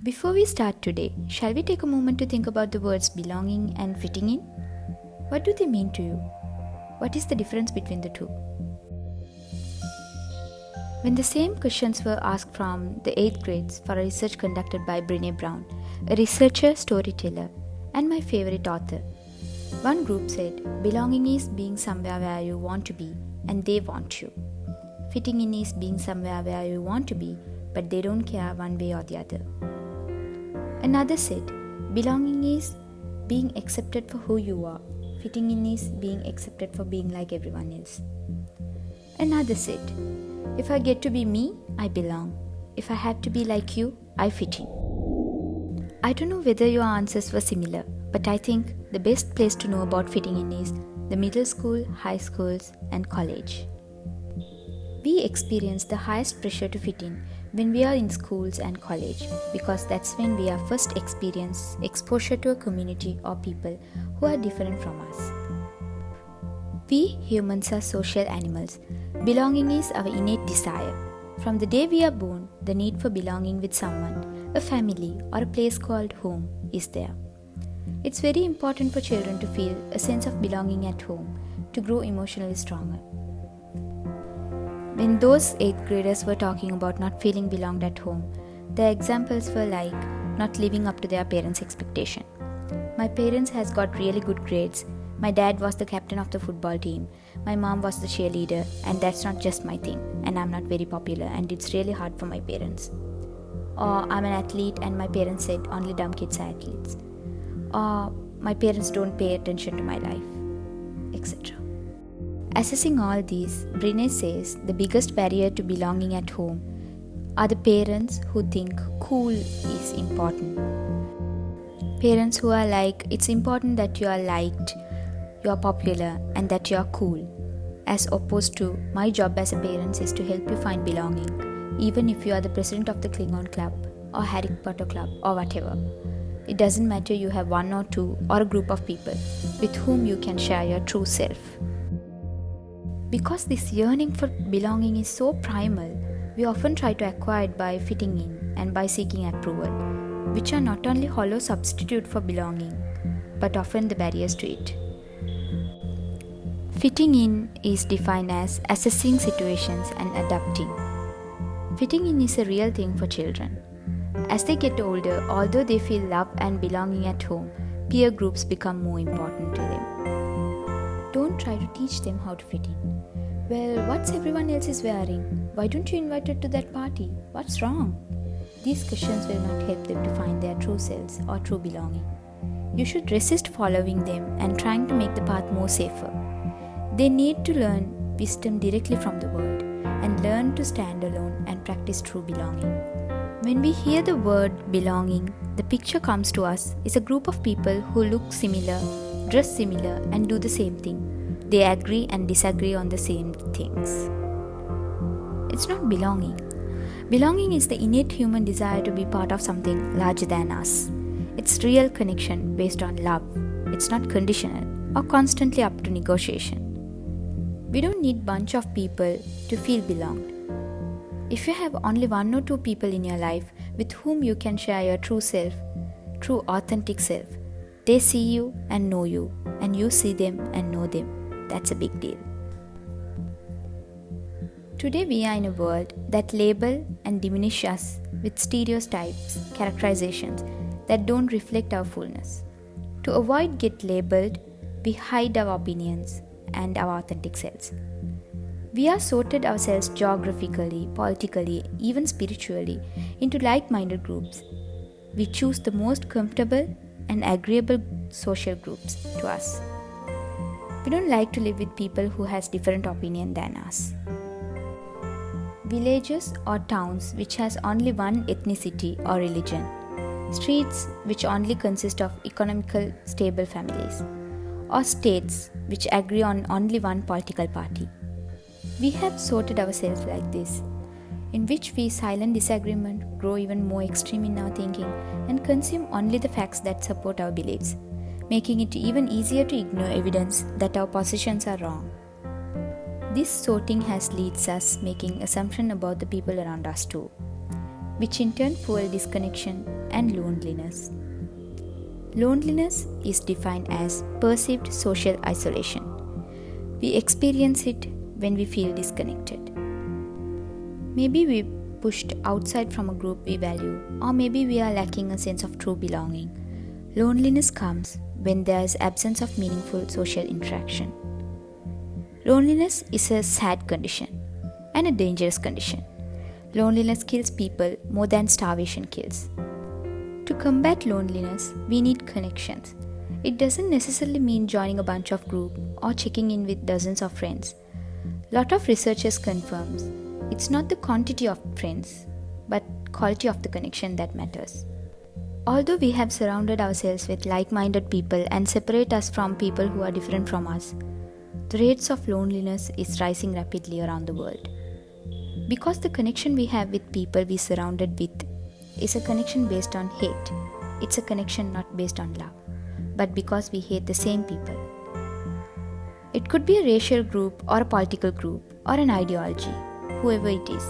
Before we start today, shall we take a moment to think about the words belonging and fitting in? What do they mean to you? What is the difference between the two? When the same questions were asked from the 8th grades for a research conducted by Brene, a researcher, storyteller, and my favorite author, one group said, belonging is being somewhere where you want to be and they want you. Fitting in is being somewhere where you want to be, but they don't care one way or the other. Another said, belonging is being accepted for who you are. Fitting in is being accepted for being like everyone else. Another said, if I get to be me, I belong. If I have to be like you, I fit in. I don't know whether your answers were similar, but I think the best place to know about fitting in is the middle school, high schools, and college. We experience the highest pressure to fit in when we are in schools and college, because that's when we are first experience exposure to a community or people who are different from us. We humans are social animals. Belonging is our innate desire. From the day we are born, the need for belonging with someone, a family, or a place called home is there. It's very important for children to feel a sense of belonging at home to grow emotionally stronger. When those 8th graders were talking about not feeling belonged at home, their examples were like not living up to their parents' expectation. My parents has got really good grades. My dad was the captain of the football team. My mom was the cheerleader, and that's not just my thing, and I'm not very popular, and it's really hard for my parents. Or I'm an athlete and my parents said only dumb kids are athletes. Or my parents don't pay attention to my life, etc. Assessing all these, Brene says the biggest barrier to belonging at home are the parents who think cool is important. Parents who are like, it's important that you are liked, you are popular, and that you are cool, as opposed to my job as a parent is to help you find belonging, even if you are the president of the Klingon Club or Harry Potter Club or whatever. It doesn't matter you have one or two or a group of people with whom you can share your true self. Because this yearning for belonging is so primal, we often try to acquire it by fitting in and by seeking approval, which are not only hollow substitute for belonging, but often the barriers to it. Fitting in is defined as assessing situations and adapting. Fitting in is a real thing for children. As they get older, although they feel love and belonging at home, peer groups become more important to them. Don't try to teach them how to fit in. Well, what's everyone else is wearing? Why don't you invite her to that party? What's wrong? These questions will not help them to find their true selves or true belonging. You should resist following them and trying to make the path more safer. They need to learn wisdom directly from the world and learn to stand alone and practice true belonging. When we hear the word belonging, the picture comes to us is a group of people who look similar, dress similar, and do the same thing. They agree and disagree on the same things. It's not belonging. Belonging is the innate human desire to be part of something larger than us. It's real connection based on love. It's not conditional or constantly up to negotiation. We don't need a bunch of people to feel belonged. If you have only one or two people in your life with whom you can share your true self, true authentic self, they see you and know you, and you see them and know them. That's a big deal. Today we are in a world that label and diminish us with stereotypes, characterizations that don't reflect our fullness. To avoid get labeled, we hide our opinions and our authentic selves. We are sorted ourselves geographically, politically, even spiritually into like-minded groups. We choose the most comfortable and agreeable social groups to us. We don't like to live with people who has different opinion than us. Villages or towns which has only one ethnicity or religion. Streets which only consist of economical stable families. Or states which agree on only one political party. We have sorted ourselves like this, in which we silent disagreement, grow even more extreme in our thinking, and consume only the facts that support our beliefs, making it even easier to ignore evidence that our positions are wrong. This sorting has leads us making assumptions about the people around us too. which in turn fuel disconnection and loneliness. Loneliness is defined as perceived social isolation. We experience it when we feel disconnected. Maybe we pushed outside from a group we value, or maybe we are lacking a sense of true belonging. Loneliness comes when there is absence of meaningful social interaction. Loneliness is a sad condition and a dangerous condition. Loneliness kills people more than starvation kills. To combat loneliness, we need connections. It doesn't necessarily mean joining a bunch of groups or checking in with dozens of friends. Lot of researchers confirms it's not the quantity of friends, but quality of the connection that matters. Although we have surrounded ourselves with like-minded people and separate us from people who are different from us, the rates of loneliness is rising rapidly around the world. Because the connection we have with people we surrounded with is a connection based on hate. It's a connection not based on love, but because we hate the same people. It could be a racial group or a political group or an ideology, whoever it is.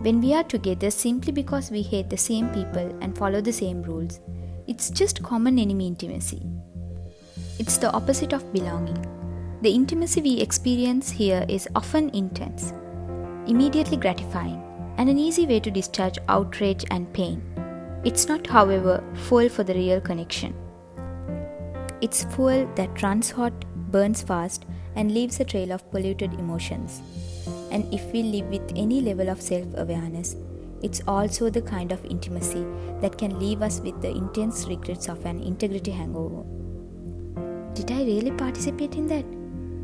When we are together simply because we hate the same people and follow the same rules, it's just common enemy intimacy. It's the opposite of belonging. The intimacy we experience here is often intense, immediately gratifying, and an easy way to discharge outrage and pain. It's not, however, fuel for the real connection. It's fuel that runs hot, burns fast, and leaves a trail of polluted emotions. And if we live with any level of self-awareness, it's also the kind of intimacy that can leave us with the intense regrets of an integrity hangover. Did I really participate in that?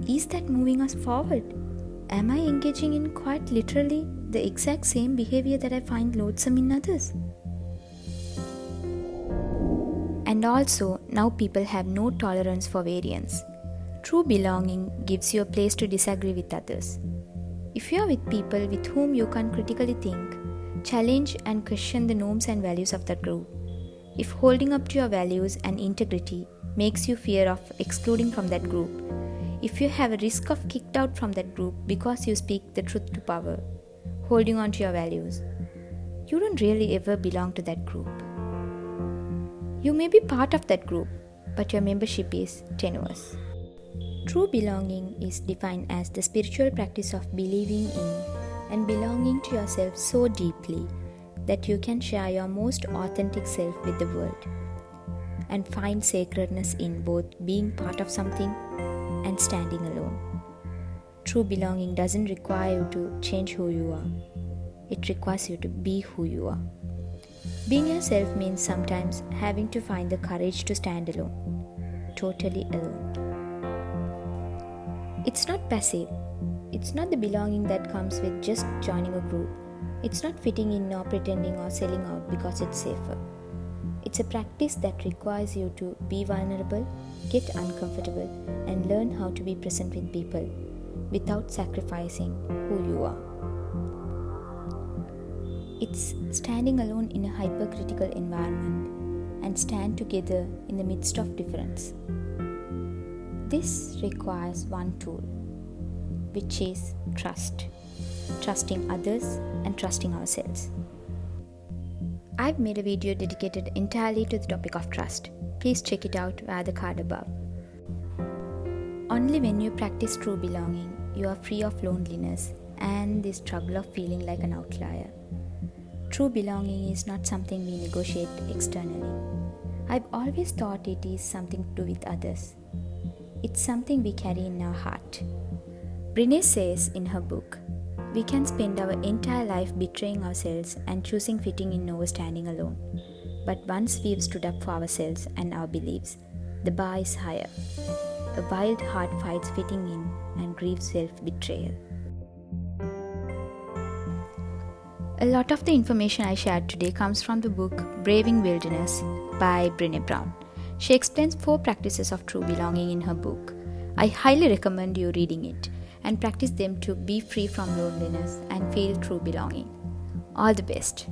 Is that moving us forward? Am I engaging in quite literally the exact same behavior that I find loathsome in others? And also, now people have no tolerance for variance. True belonging gives you a place to disagree with others. If you are with people with whom you can critically think, challenge and question the norms and values of that group, if holding up to your values and integrity makes you fear of excluding from that group, if you have a risk of kicked out from that group because you speak the truth to power, holding on to your values, you don't really ever belong to that group. You may be part of that group, but your membership is tenuous. True belonging is defined as the spiritual practice of believing in and belonging to yourself so deeply that you can share your most authentic self with the world and find sacredness in both being part of something and standing alone. True belonging doesn't require you to change who you are. It requires you to be who you are. Being yourself means sometimes having to find the courage to stand alone, totally alone. It's not passive. It's not the belonging that comes with just joining a group. It's not fitting in or pretending or selling out because it's safer. It's a practice that requires you to be vulnerable, get uncomfortable, and learn how to be present with people without sacrificing who you are. It's standing alone in a hypercritical environment and stand together in the midst of difference. This requires one tool, which is trust. Trusting others and trusting ourselves. I've made a video dedicated entirely to the topic of trust. Please check it out via the card above. Only when you practice true belonging, you are free of loneliness and the struggle of feeling like an outlier. True belonging is not something we negotiate externally. I've always thought it is something to do with others. It's something we carry in our heart. Brene says in her book, we can spend our entire life betraying ourselves and choosing fitting in over standing alone. But once we've stood up for ourselves and our beliefs, the bar is higher. A wild heart fights fitting in and grieves self-betrayal. A lot of the information I shared today comes from the book Braving Wilderness by Brene Brown. She explains 4 practices of true belonging in her book. I highly recommend you reading it and practice them to be free from loneliness and feel true belonging. All the best.